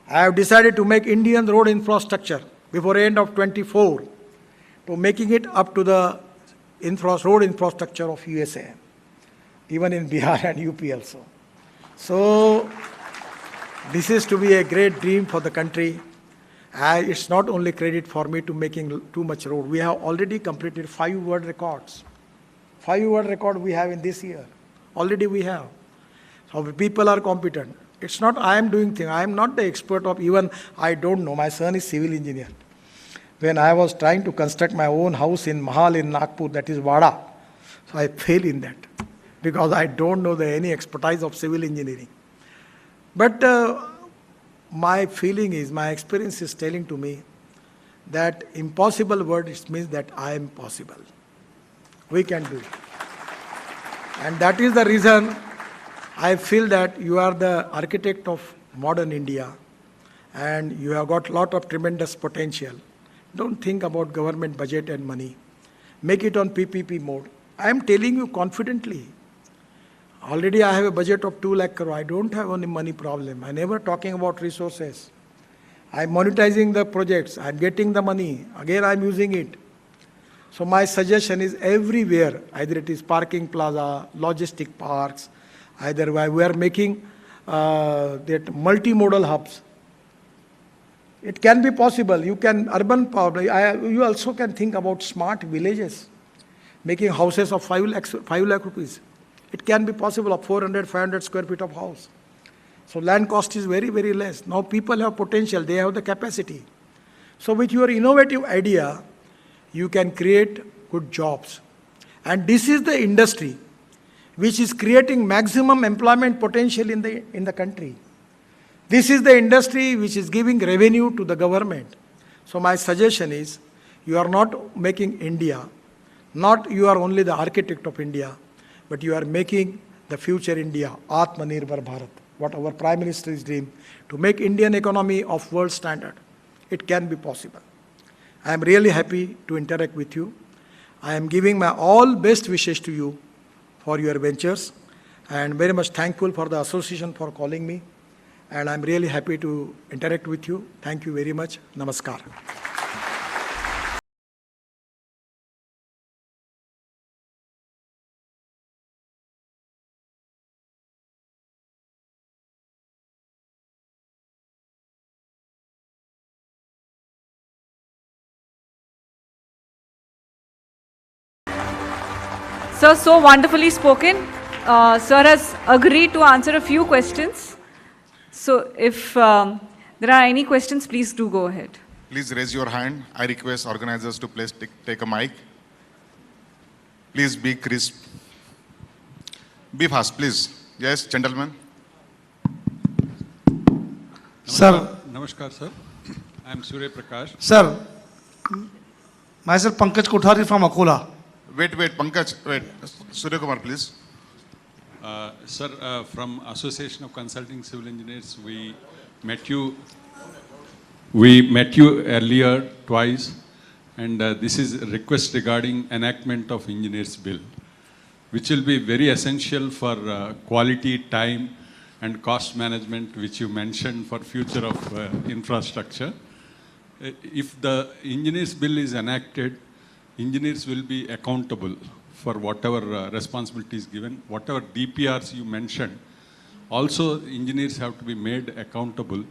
I have decided to make Indian road infrastructure before end of 24 to making it up to the road infrastructure of USA, even in Bihar and UP also. So this is to be a great dream for the country. It's not only credit for me to making too much road. We have already completed 5 world records. 5 world record we have in this year. Already we have. So people are competent. It's not I am doing thing. I am not the expert of even I don't know. My son is civil engineer. When I was trying to construct my own house in Mahal in Nagpur, that is Wada, so I failed in that because I don't know any expertise of civil engineering. But my feeling is, my experience is telling to me that impossible word means that I am possible. We can do it. And that is the reason I feel that you are the architect of modern India and you have got a lot of tremendous potential. Don't think about government budget and money. Make it on PPP mode. I am telling you confidently. Already I have a budget of 2 lakh crore. I don't have any money problem. I never talking about resources. I am monetizing the projects. I am getting the money. Again I am using it. So my suggestion is everywhere, either it is parking plaza, logistic parks, either we are making that multimodal hubs. It can be possible. You can urban power. You also can think about smart villages, making houses of 5 lakh rupees. It can be possible of 400, 500 square feet of house. So land cost is very, very less. Now people have potential. They have the capacity. So with your innovative idea, you can create good jobs. And this is the industry which is creating maximum employment potential in the country. This is the industry which is giving revenue to the government. So my suggestion is, you are not making India, not you are only the architect of India, but you are making the future India, Atmanirbhar Bharat, what our Prime Minister's dream, to make Indian economy of world standard. It can be possible. I am really happy to interact with you. I am giving my all best wishes to you for your ventures and very much thankful for the association for calling me. And I am really happy to interact with you. Thank you very much. Namaskar. Sir, so wonderfully spoken. Sir has agreed to answer a few questions. So if there are any questions, please do go ahead. Please raise your hand. I request organizers to please take a mic. Please be crisp. Be fast, please. Yes, gentlemen. Sir. Namaskar, sir. I am Surya Prakash. Sir, myself Pankaj Kothari from Akola. Wait, Pankaj, wait. Surya Kumar, please. Sir, from Association of Consulting Civil Engineers, we met you earlier twice, and this is a request regarding enactment of Engineers Bill, which will be very essential for quality, time, and cost management, which you mentioned for future of infrastructure. If the Engineers Bill is enacted, engineers will be accountable for whatever responsibility is given, whatever DPRs you mentioned. Also, engineers have to be made accountable.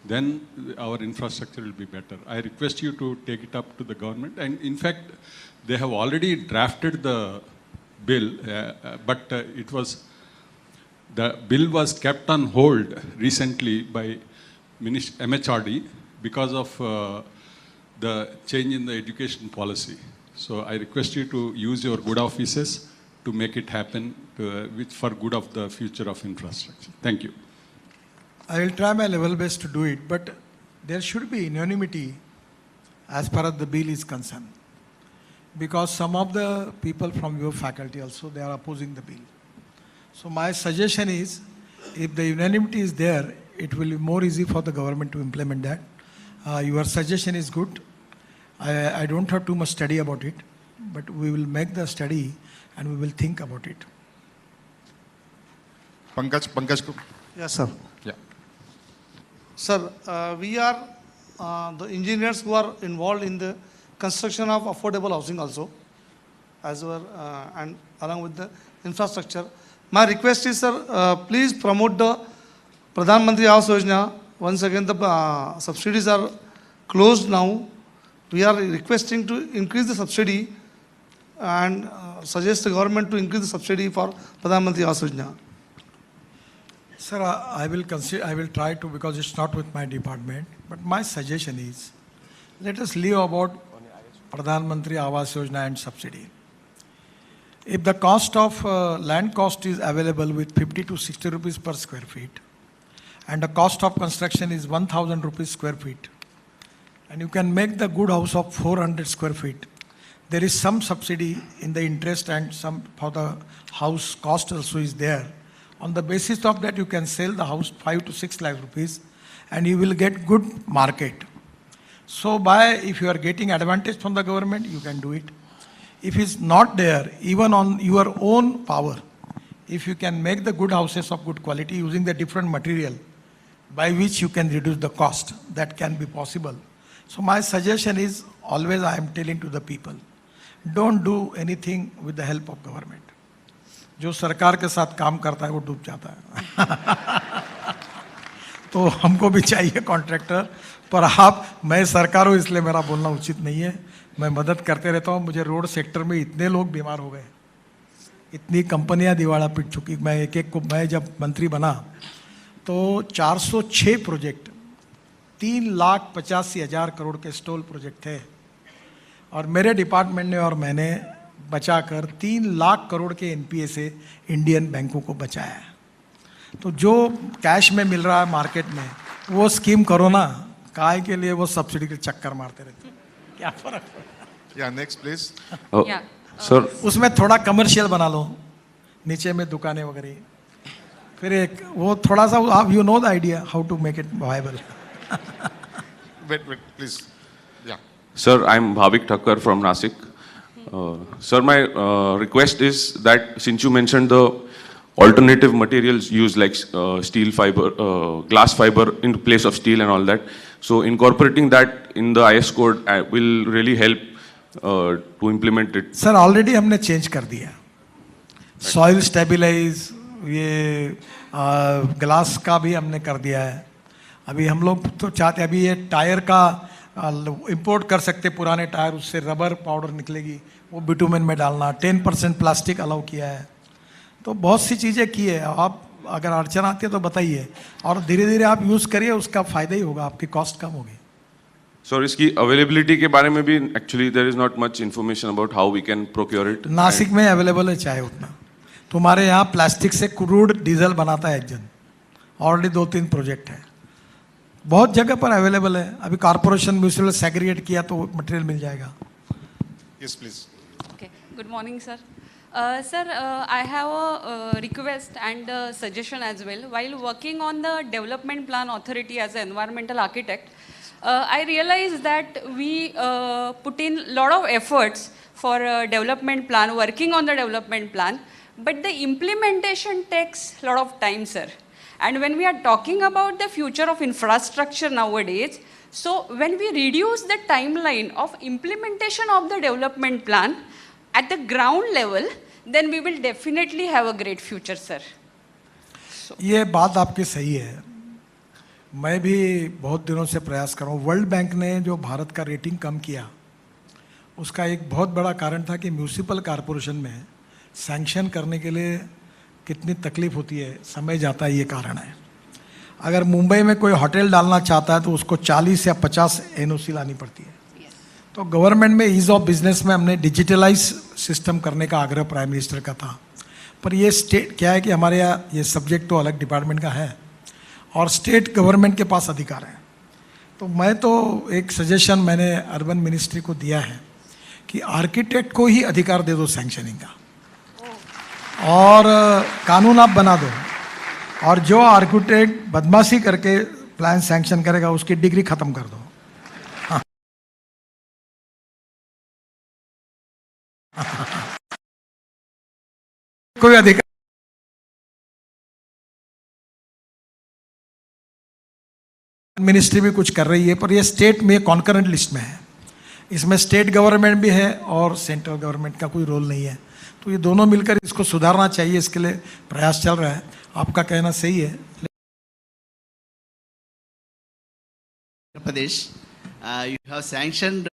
Then our infrastructure will be better. I request you to take it up to the government. And in fact, they have already drafted the bill, but the bill was kept on hold recently by MHRD because of the change in the education policy. So I request you to use your good offices to make it happen for good of the future of infrastructure. Thank you. I will try my level best to do it, but there should be unanimity as far as the bill is concerned. Because some of the people from your faculty also, they are opposing the bill. So my suggestion is, if the unanimity is there, it will be more easy for the government to implement that. Your suggestion is good. I don't have too much study about it, but we will make the study and we will think about it. Pankaj. Yes, sir. Yeah. Sir, we are the engineers who are involved in the construction of affordable housing also, as well, and along with the infrastructure. My request is, sir, please promote the Pradhan Mantri Awas Yojana. Once again, the subsidies are closed now. We are requesting to increase the subsidy and suggest the government to increase the subsidy for Pradhan Mantri Awas Yojana. Sir, I will try to, because it's not with my department, but my suggestion is, let us leave about Pradhan Mantri Awas Yojana and subsidy. If the cost of land cost is available with 50 to 60 rupees per square feet, and the cost of construction is 1000 rupees square feet, and you can make the good house of 400 square feet, there is some subsidy in the interest and some for the house cost also is there. On the basis of that, you can sell the house 5 to 6 lakh rupees and you will get good market. So if you are getting advantage from the government, you can do it. If it's not there, even on your own power, if you can make the good houses of good quality using the different material by which you can reduce the cost, that can be possible. So my suggestion is, always I am telling to the people, don't do anything with the help of government. जो सरकार के साथ काम करता है वो डूब जाता है तो हमको भी चाहिए कॉन्ट्रैक्टर पर मैं सरकार हूँ इसलिए मेरा बोलना उचित नहीं है मैं मदद करते रहता हूँ मुझे रोड सेक्टर में इतने लोग बीमार हो गए इतनी कंपनियां दिवाला पिट चुकी मैं जब मंत्री बना तो 406 प्रोजेक्ट 3,85,000 करोड़ के स्टॉल प्रोजेक्ट थे और मेरे डिपार्टमेंट ने और मैंने बचाकर 3 लाख करोड़ के एनपीए से इंडियन बैंकों को बचाया है तो जो कैश में मिल रहा है मार्केट में वो स्कीम करो ना काय के लिए वो सब्सिडी के चक्कर मारते रहते हैं क्या फर्क या नेक्स्ट प्लीज सर उसमें थोड़ा कमर्शियल बना लो नीचे में दुकानें वगैरह फिर एक वो थोड़ा सा आप you know the idea how to make it viable wait please Sir, I'm Bhavik Thakkar from Nasik. Sir, my request is that since you mentioned the alternative materials used like steel fiber, glass fiber in place of steel and all that, so incorporating that in the IS code will really help to implement it. Sir, already हमने change कर दिया. Soil stabilize ये glass का भी हमने कर दिया है. अभी हम लोग तो चाहते हैं अभी ये टायर का इंपोर्ट कर सकते पुराने टायर, उससे रबर पाउडर निकलेगी, वो बिटुमेन में डालना, 10% प्लास्टिक अलाउ किया है। तो बहुत सी चीज़ें की है। आप अगर अड़चन आती है तो बताइए, और धीरे धीरे आप यूज़ करिए, उसका फ़ायदा ही होगा, आपकी कॉस्ट कम होगी। सर इसकी अवेलेबिलिटी के बारे में भी actually there is not much information about how we can procure it. Nashik में अवेलेबल है चाहे उतना। तुम्हारे यहाँ प्लास्टिक से क्रूड डीजल बनाता है एक जन, ऑलरेडी 2-3 प्रोजेक्ट है, बहुत जगह पर अवेलेबल है। अभी कॉर्पोरेशन म्यूनिसिपल सेग्रीगेट किया तो मटेरियल मिल जाएगा। Yes, please. Okay, good morning, sir. Sir, I have a request and a suggestion as well. While working on the development plan authority as an environmental architect, I realized that we put in a lot of efforts for development plan, working on the development plan, but the implementation takes a lot of time, sir. And when we are talking about the future of infrastructure nowadays, so when we reduce the timeline of implementation of the development plan at the ground level, then we will definitely have a great future, sir. ये बात आपकी सही है। मैं भी बहुत दिनों से प्रयास कर रहा हूँ। वर्ल्ड बैंक ने जो भारत का रेटिंग कम किया, उसका एक बहुत बड़ा कारण था कि म्यूनिसिपल कॉरपोरेशन में सैंक्शन करने के लिए कितनी तकलीफ होती है, समय जाता है, ये कारण है। अगर मुंबई में कोई होटल डालना चाहता है तो उसको 40 या 50 एनओसी लानी पड़ती है। तो गवर्नमेंट में ईज़ ऑफ बिजनेस में हमने डिजिटलाइज सिस्टम करने का आग्रह प्राइम मिनिस्टर का था। पर ये स्टेट क्या है कि हमारे यहाँ ये सब्जेक्ट तो अलग डिपार्टमेंट का है और स्टेट गवर्नमेंट के पास अधिकार है। तो मैं तो एक सजेशन मैंने अर्बन मिनिस्ट्री को दिया है कि आर्किटेक्ट को ही अधिकार दे दो सैंक्शनिंग का, और कानून आप बना दो, और जो आर्किटेक्ट बदमाशी करके प्लान सैंक्शन करेगा उसकी डिग्री खत्म कर दो। हाँ। कोई अधिकार मिनिस्ट्री भी कुछ कर रही है, पर ये स्टेट में कॉन्करेंट लिस्ट में है। इसमें स्टेट गवर्नमेंट भी है और सेंट्रल गवर्नमेंट का कोई रोल नहीं है। तो ये दोनों मिलकर इसको सुधारना चाहिए, इसके लिए प्रयास चल रहा है। आपका कहना सही है। Pradesh, you have sanctioned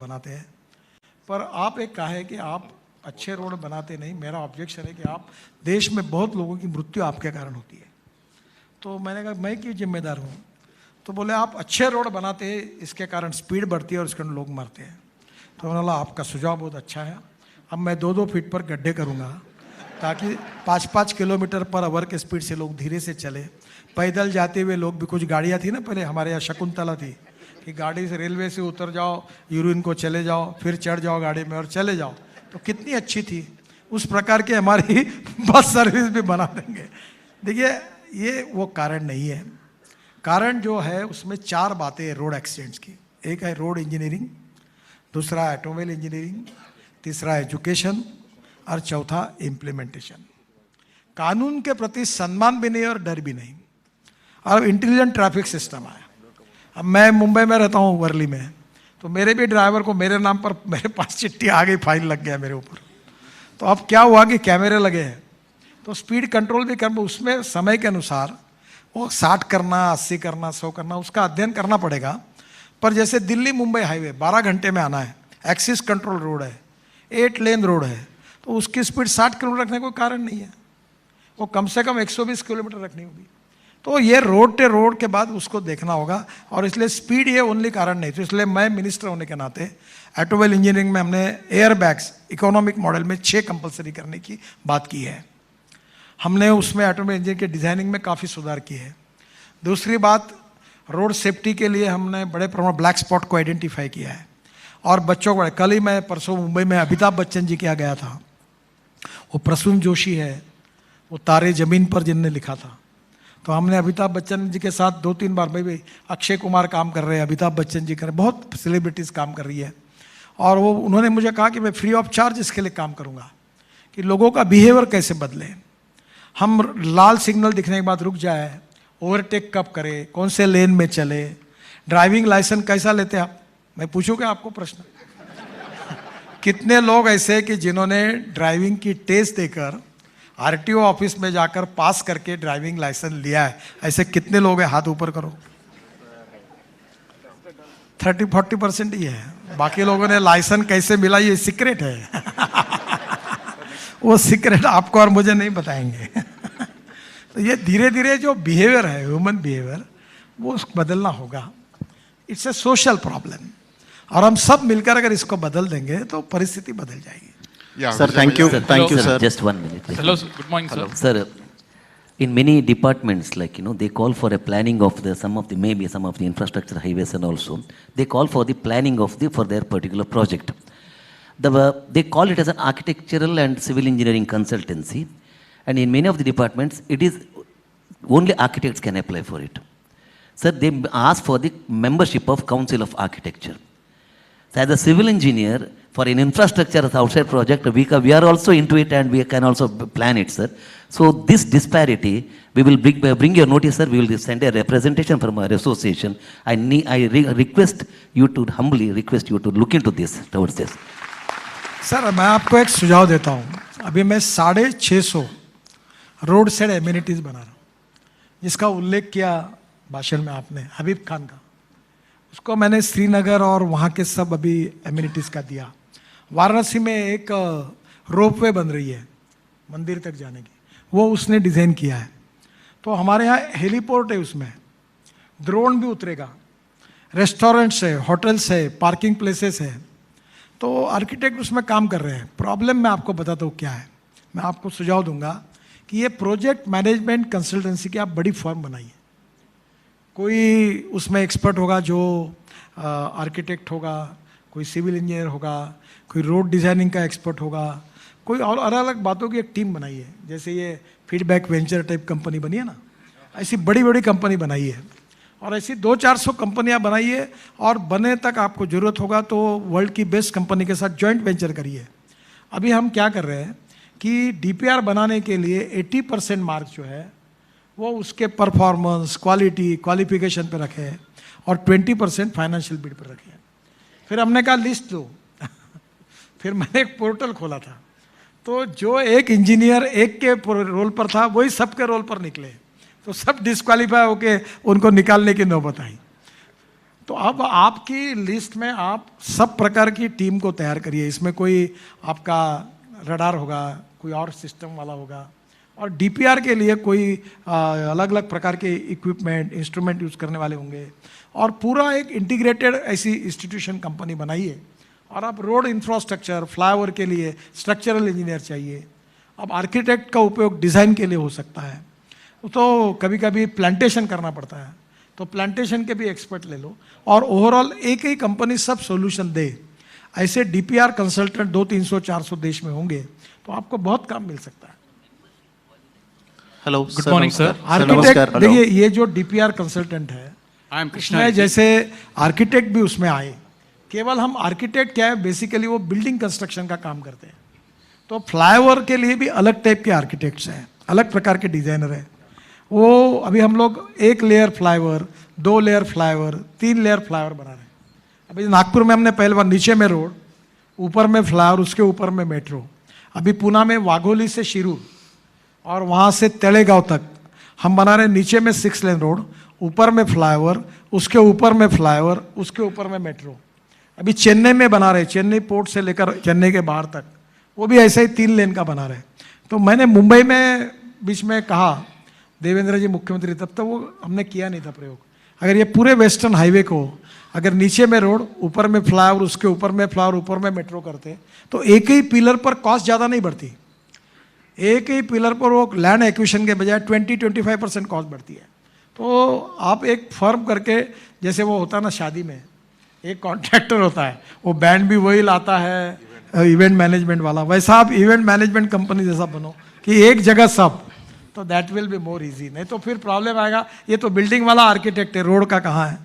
बनाते हैं, पर आप एक कहा है कि आप अच्छे रोड बनाते नहीं। मेरा ऑब्जेक्शन है कि आप देश में बहुत लोगों की मृत्यु आपके कारण होती है। तो मैंने कहा मैं क्यों जिम्मेदार हूँ? तो बोले आप अच्छे रोड बनाते हैं, इसके कारण स्पीड बढ़ती है और इसके कारण लोग मरते हैं। तो उन्होंने बोला आपका सुझाव बहुत अच्छा है, अब मैं 2-2 फीट पर गड्ढे करूँगा ताकि 5-5 किलोमीटर पर आवर के स्पीड से लोग धीरे से चले। पैदल जाते हुए लोग भी, कुछ गाड़ियाँ थी ना पहले हमारे यहाँ शकुंतला थी कि गाड़ी से रेलवे से उतर जाओ, यूरिन को चले जाओ, फिर चढ़ जाओ गाड़ी में और चले जाओ, तो कितनी अच्छी थी। उस प्रकार की हमारी बस सर्विस भी बना देंगे। देखिए ये वो कारण नहीं है। कारण जो है उसमें 4 बातें हैं रोड एक्सीडेंट्स की। एक है रोड इंजीनियरिंग, दूसरा ऑटोमोबाइल इंजीनियरिंग, तीसरा एजुकेशन और चौथा इम्प्लीमेंटेशन। कानून के प्रति सम्मान भी नहीं और डर भी नहीं। और इंटेलिजेंट ट्रैफिक सिस्टम आया। अब मैं मुंबई में रहता हूँ, वर्ली में, तो मेरे भी ड्राइवर को मेरे नाम पर मेरे पास चिट्ठी आ गई, फाइन लग गया मेरे ऊपर। तो अब क्या हुआ कि कैमरे लगे हैं तो स्पीड कंट्रोल भी करना, उसमें समय के अनुसार वो 60 करना, 80 करना, 100 करना, उसका अध्ययन करना पड़ेगा। पर जैसे दिल्ली मुंबई हाईवे 12 घंटे में आना है, एक्सिस कंट्रोल रोड है, 8 लेन रोड है, तो उसकी स्पीड 60 किलोमीटर रखने का कोई कारण नहीं है। वो कम से कम 120 किलोमीटर रखनी होगी। तो ये रोड के रोड के बाद उसको देखना होगा, और इसलिए स्पीड ये ओनली कारण नहीं। तो इसलिए मैं मिनिस्टर होने के नाते ऑटोमोबाइल इंजीनियरिंग में हमने एयर बैग्स इकोनॉमिक मॉडल में 6 कंपलसरी करने की बात की है। हमने उसमें ऑटोमोबाइल इंजन के डिज़ाइनिंग में काफ़ी सुधार किए है। दूसरी बात, रोड सेफ्टी के लिए हमने बड़े प्रमाण ब्लैक स्पॉट को आइडेंटिफाई किया है। और बच्चों को, कल ही मैं परसों मुंबई में अमिताभ बच्चन जी के यहाँ गया था। वो प्रसून जोशी है, वो तारे ज़मीन पर जिनने लिखा था। तो हमने अमिताभ बच्चन जी के साथ 2-3 बार, भाई अक्षय कुमार काम कर रहे हैं, अमिताभ बच्चन जी कर रहे हैं, बहुत सेलिब्रिटीज़ काम कर रही है। और वो उन्होंने मुझे कहा कि मैं फ्री ऑफ चार्ज इसके लिए काम करूँगा कि लोगों का बिहेवियर कैसे बदले। हम लाल सिग्नल दिखने के बाद रुक जाए, ओवरटेक कब करें, कौन से लेन में चले, ड्राइविंग लाइसेंस कैसा लेते हैं आप? मैं पूछूँ क्या आपको प्रश्न? कितने लोग ऐसे कि जिन्होंने ड्राइविंग की टेस्ट देकर आरटीओ ऑफिस में जाकर पास करके ड्राइविंग लाइसेंस लिया है? ऐसे कितने लोग हैं? हाथ ऊपर करो। 30-40% ही है। बाकी लोगों ने लाइसेंस कैसे मिला ये सीक्रेट है। वो सीक्रेट आपको और मुझे नहीं बताएंगे। तो ये धीरे धीरे जो बिहेवियर है, ह्यूमन बिहेवियर, वो बदलना होगा। इट्स ए सोशल प्रॉब्लम, और हम सब मिलकर अगर इसको बदल देंगे तो परिस्थिति बदल जाएगी। Sir, thank you, sir. Just 1 minute. Please. Hello, sir. Good morning, sir. Sir, in many departments, like, they call for a planning of some of the infrastructure highways, and also they call for the planning of for their particular project. They call it as an architectural and civil engineering consultancy, and in many of the departments, it is only architects can apply for it. Sir, they ask for the membership of Council of Architecture. So as a civil engineer, for an infrastructure outside project, we are also into it, and we can also plan it, sir. So this disparity, we will bring your notice, sir. We will send a representation from our association. Request you to, humbly request you to look into this, towards this. Sir, मैं आपको एक सुझाव देता हूँ। अभी मैं 650 road side amenities बना रहा हूँ, जिसका उल्लेख किया भाषण में आपने हबीब खान का। उसको मैंने श्रीनगर और वहाँ के सब अभी एम्यूनिटीज़ का दिया। वाराणसी में एक रोपवे बन रही है मंदिर तक जाने की, वो उसने डिज़ाइन किया है। तो हमारे यहाँ हेलीपोर्ट है, उसमें ड्रोन भी उतरेगा, रेस्टोरेंट्स है, होटल्स है, पार्किंग प्लेसेस है। तो आर्किटेक्ट उसमें काम कर रहे हैं। प्रॉब्लम मैं आपको बताता हूँ क्या है। मैं आपको सुझाव दूंगा कि ये प्रोजेक्ट मैनेजमेंट कंसल्टेंसी की आप बड़ी फर्म बनाइए। कोई उसमें एक्सपर्ट होगा जो आर्किटेक्ट होगा, कोई सिविल इंजीनियर होगा, कोई रोड डिज़ाइनिंग का एक्सपर्ट होगा, कोई और अलग अलग बातों की एक टीम बनाई है। जैसे ये फीडबैक वेंचर टाइप कंपनी बनी है ना, ऐसी बड़ी बड़ी कंपनी बनाई है। और ऐसी 200-400 कंपनियां बनाइए, और बने तक आपको ज़रूरत होगा तो वर्ल्ड की बेस्ट कंपनी के साथ जॉइंट वेंचर करिए। अभी हम क्या कर रहे हैं कि डीपीआर बनाने के लिए 80% मार्क जो है वो उसके परफॉर्मेंस, क्वालिटी, क्वालिफिकेशन पे रखे हैं, और 20% फाइनेंशियल बिड पर रखे हैं। फिर हमने कहा लिस्ट दो। फिर मैंने एक पोर्टल खोला था, तो जो एक इंजीनियर एक के रोल पर था वही सबके रोल पर निकले, तो सब डिस्क्वालीफाई होके उनको निकालने की नौबत आई। तो अब आपकी लिस्ट में आप सब प्रकार की टीम को तैयार करिए। इसमें कोई आपका रडार होगा, कोई और सिस्टम वाला होगा, और डीपीआर के लिए कोई अलग अलग प्रकार के इक्विपमेंट इंस्ट्रूमेंट यूज़ करने वाले होंगे, और पूरा एक इंटीग्रेटेड ऐसी इंस्टीट्यूशन कंपनी बनाइए। और आप रोड इंफ्रास्ट्रक्चर, फ्लाईओवर के लिए स्ट्रक्चरल इंजीनियर चाहिए। अब आर्किटेक्ट का उपयोग डिज़ाइन के लिए हो सकता है, तो कभी कभी प्लांटेशन करना पड़ता है, तो प्लांटेशन के भी एक्सपर्ट ले लो, और ओवरऑल एक ही कंपनी सब सॉल्यूशन दे। ऐसे डीपीआर कंसल्टेंट 200-300-400 देश में होंगे, तो आपको बहुत काम मिल सकता है। Hello, good morning sir. Architect देखिए, ये जो डीपीआर कंसल्टेंट है, आई एम कृष्णा। इसमें जैसे आर्किटेक्ट भी उसमें आए। केवल हम आर्किटेक्ट क्या है, बेसिकली वो बिल्डिंग कंस्ट्रक्शन का काम करते हैं। तो फ्लाईओवर के लिए भी अलग टाइप के आर्किटेक्ट्स हैं, अलग प्रकार के डिजाइनर हैं। वो अभी हम लोग 1 layer flyover, 2 layer flyover, 3 layer flyover बना रहे हैं। अभी नागपुर में हमने पहले बार नीचे में रोड, ऊपर में फ्लाईओवर, उसके ऊपर में मेट्रो। अभी पूना में वाघोली से शिरूर और वहाँ से तलेगांव तक हम बना रहे हैं। नीचे में 6 लेन रोड, ऊपर में फ्लाईओवर, उसके ऊपर में फ्लाईओवर, उसके ऊपर में मेट्रो। अभी चेन्नई में बना रहे, चेन्नई पोर्ट से लेकर चेन्नई के बाहर तक, वो भी ऐसे ही 3 लेन का बना रहे। तो मैंने मुंबई में बीच में कहा, देवेंद्र जी मुख्यमंत्री तब तक वो हमने किया नहीं था प्रयोग। अगर ये पूरे वेस्टर्न हाईवे को अगर नीचे में रोड, ऊपर में फ्लाईओवर, उसके ऊपर में फ्लाईओवर, ऊपर में मेट्रो करते, तो एक ही पिलर पर कॉस्ट ज़्यादा नहीं बढ़ती। एक ही पिलर पर वो लैंड एक्विजिशन के बजाय 20-25% कॉस्ट बढ़ती है। तो आप एक फर्म करके, जैसे वो होता है ना शादी में, एक कॉन्ट्रैक्टर होता है, वो बैंड भी वही लाता है, इवेंट मैनेजमेंट वाला, वैसा आप इवेंट मैनेजमेंट कंपनी जैसा बनो कि एक जगह सब, तो that will be more easy. नहीं तो फिर प्रॉब्लम आएगा, ये तो बिल्डिंग वाला आर्किटेक्ट है, रोड का कहाँ है।